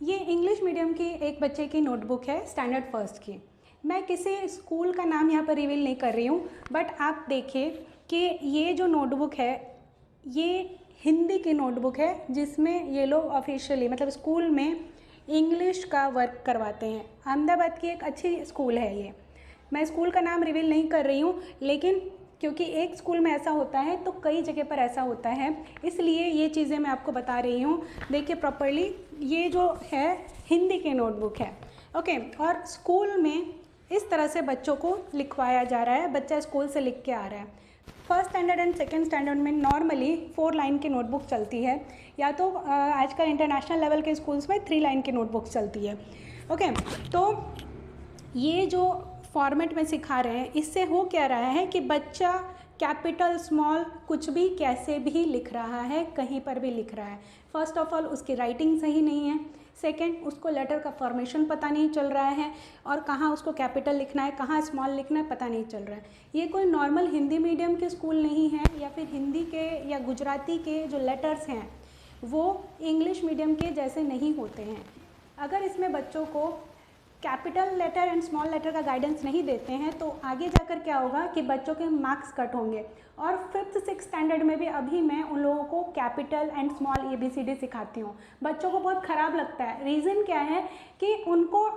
ये English medium की एक बच्चे की नोटबुक है स्टैंडर्ड फर्स्ट की। मैं किसी स्कूल का नाम यहाँ पर रिवील नहीं कर रही हूँ, बट आप देखिए कि ये जो नोटबुक है ये हिंदी की नोटबुक है, जिसमें ये लोग ऑफिशियली मतलब स्कूल में इंग्लिश का वर्क करवाते हैं। अहमदाबाद की एक अच्छी स्कूल है ये। मैं स्कूल का नाम रिवील नहीं कर रही हूँ, लेकिन क्योंकि एक स्कूल में ऐसा होता है तो कई जगह पर ऐसा होता है, इसलिए ये चीज़ें मैं आपको बता रही हूँ। देखिए प्रॉपर्ली, ये जो है हिंदी की नोटबुक है, ओके। और स्कूल में इस तरह से बच्चों को लिखवाया जा रहा है, बच्चा स्कूल से लिख के आ रहा है। First standard and second standard में नॉर्मली 4 लाइन की नोटबुक चलती है, या तो आजकल इंटरनेशनल लेवल के स्कूल्स में 3 लाइन की नोटबुक चलती है, ओके। तो ये जो फॉर्मेट में सिखा रहे हैं, इससे हो क्या रहा है कि बच्चा कैपिटल स्मॉल कुछ भी कैसे भी लिख रहा है, कहीं पर भी लिख रहा है। फर्स्ट ऑफ ऑल उसकी राइटिंग सही नहीं है, सेकंड उसको लेटर का फॉर्मेशन पता नहीं चल रहा है, और कहाँ उसको कैपिटल लिखना है कहाँ स्मॉल लिखना है पता नहीं चल रहा है। ये कोई नॉर्मल हिंदी मीडियम के स्कूल नहीं है, या फिर हिंदी के या गुजराती के जो लेटर्स हैं वो इंग्लिश मीडियम के जैसे नहीं होते हैं। अगर इसमें बच्चों को capital letter and small letter का गाइडेंस नहीं देते हैं तो आगे जाकर क्या होगा कि बच्चों के मार्क्स कट होंगे। और 5th 6th स्टैंडर्ड में भी अभी मैं उन लोगों को कैपिटल एंड स्मॉल ABCD सिखाती हूँ। बच्चों को बहुत ख़राब लगता है। रीज़न क्या है कि उनको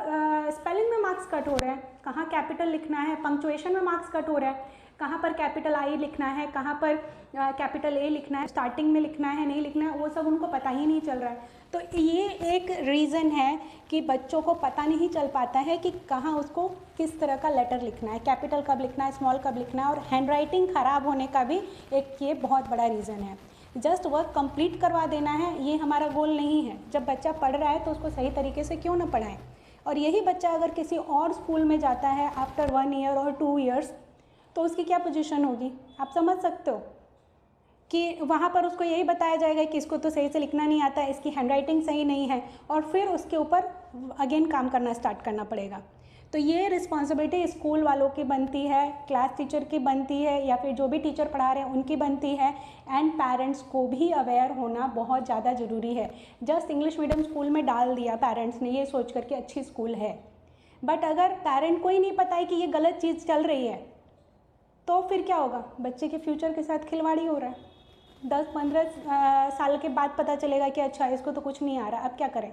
स्पेलिंग में मार्क्स कट हो रहे हैं, कहाँ कैपिटल लिखना है, पंक्चुएशन में मार्क्स कट हो रहा है, कहाँ पर कैपिटल I लिखना है, कहाँ पर कैपिटल A लिखना है, स्टार्टिंग में लिखना है नहीं लिखना है, वो सब उनको पता ही नहीं चल रहा है। तो ये एक रीज़न है कि बच्चों को पता नहीं चल पाता है कि कहाँ उसको किस तरह का लेटर लिखना है, कैपिटल कब लिखना है, स्मॉल कब लिखना है। और हैंडराइटिंग ख़राब होने का भी एक ये बहुत बड़ा रीज़न है। जस्ट वर्क कंप्लीट करवा देना है, ये हमारा गोल नहीं है। जब बच्चा पढ़ रहा है तो उसको सही तरीके से क्यों ना पढ़ाएं। और यही बच्चा अगर किसी और स्कूल में जाता है आफ्टर 1 ईयर और 2 ईयर्स, तो उसकी क्या पोजीशन होगी आप समझ सकते हो कि वहाँ पर उसको यही बताया जाएगा कि इसको तो सही से लिखना नहीं आता है, इसकी हैंडराइटिंग सही नहीं है, और फिर उसके ऊपर अगेन काम करना स्टार्ट करना पड़ेगा। तो ये रिस्पॉन्सिबिलिटी स्कूल वालों की बनती है, क्लास टीचर की बनती है, या फिर जो भी टीचर पढ़ा रहे हैं उनकी बनती है। एंड पेरेंट्स को भी अवेयर होना बहुत ज़्यादा ज़रूरी है। जस्ट इंग्लिश मीडियम स्कूल में डाल दिया पेरेंट्स ने ये सोच कर के अच्छी स्कूल है, बट अगर पेरेंट को ही नहीं पता है कि ये गलत चीज़ चल रही है तो फिर क्या होगा, बच्चे के फ्यूचर के साथ खिलवाड़ी हो रहा है। 10-15 साल के बाद पता चलेगा कि अच्छा इसको तो कुछ नहीं आ रहा, अब क्या करें,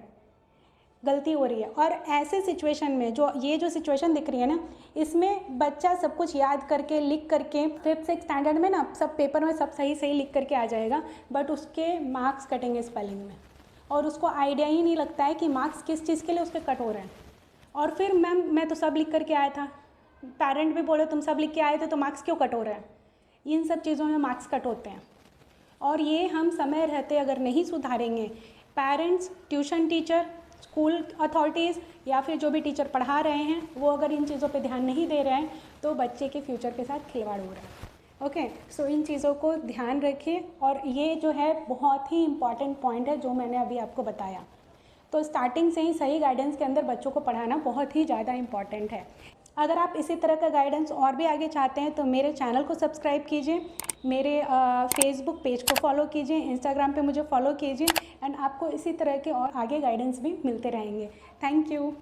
गलती हो रही है। और ऐसे सिचुएशन में जो ये जो सिचुएशन दिख रही है ना, इसमें बच्चा सब कुछ याद करके लिख करके 5th 6th स्टैंडर्ड में ना सब पेपर में सब सही सही लिख करके आ जाएगा, बट उसके मार्क्स कटेंगे स्पेलिंग में, और उसको आइडिया ही नहीं लगता है कि मार्क्स किस चीज़ के लिए उसके कट हो रहे हैं। और फिर मैम मैं तो सब लिख करके आया था, पेरेंट भी बोले तुम सब लिख के आए थे तो मार्क्स क्यों कट हो रहे हैं। इन सब चीज़ों में मार्क्स कट होते हैं, और ये हम समय रहते अगर नहीं सुधारेंगे, parents, tuition teacher, school authorities या फिर जो भी टीचर पढ़ा रहे हैं वो अगर इन चीज़ों पे ध्यान नहीं दे रहे हैं तो बच्चे के फ्यूचर के साथ खिलवाड़ हो रहा है। ओके, सो इन चीज़ों को ध्यान रखिए, और ये जो है बहुत ही इम्पॉर्टेंट पॉइंट है जो मैंने अभी आपको बताया। तो स्टार्टिंग से ही सही गाइडेंस के अंदर बच्चों को पढ़ाना बहुत ही ज़्यादा इम्पॉर्टेंट है। अगर आप इसी तरह का गाइडेंस और भी आगे चाहते हैं तो मेरे चैनल को सब्सक्राइब कीजिए, मेरे फेसबुक पेज को फॉलो कीजिए, इंस्टाग्राम पे मुझे फॉलो कीजिए, एंड आपको इसी तरह के और आगे गाइडेंस भी मिलते रहेंगे। Thank you.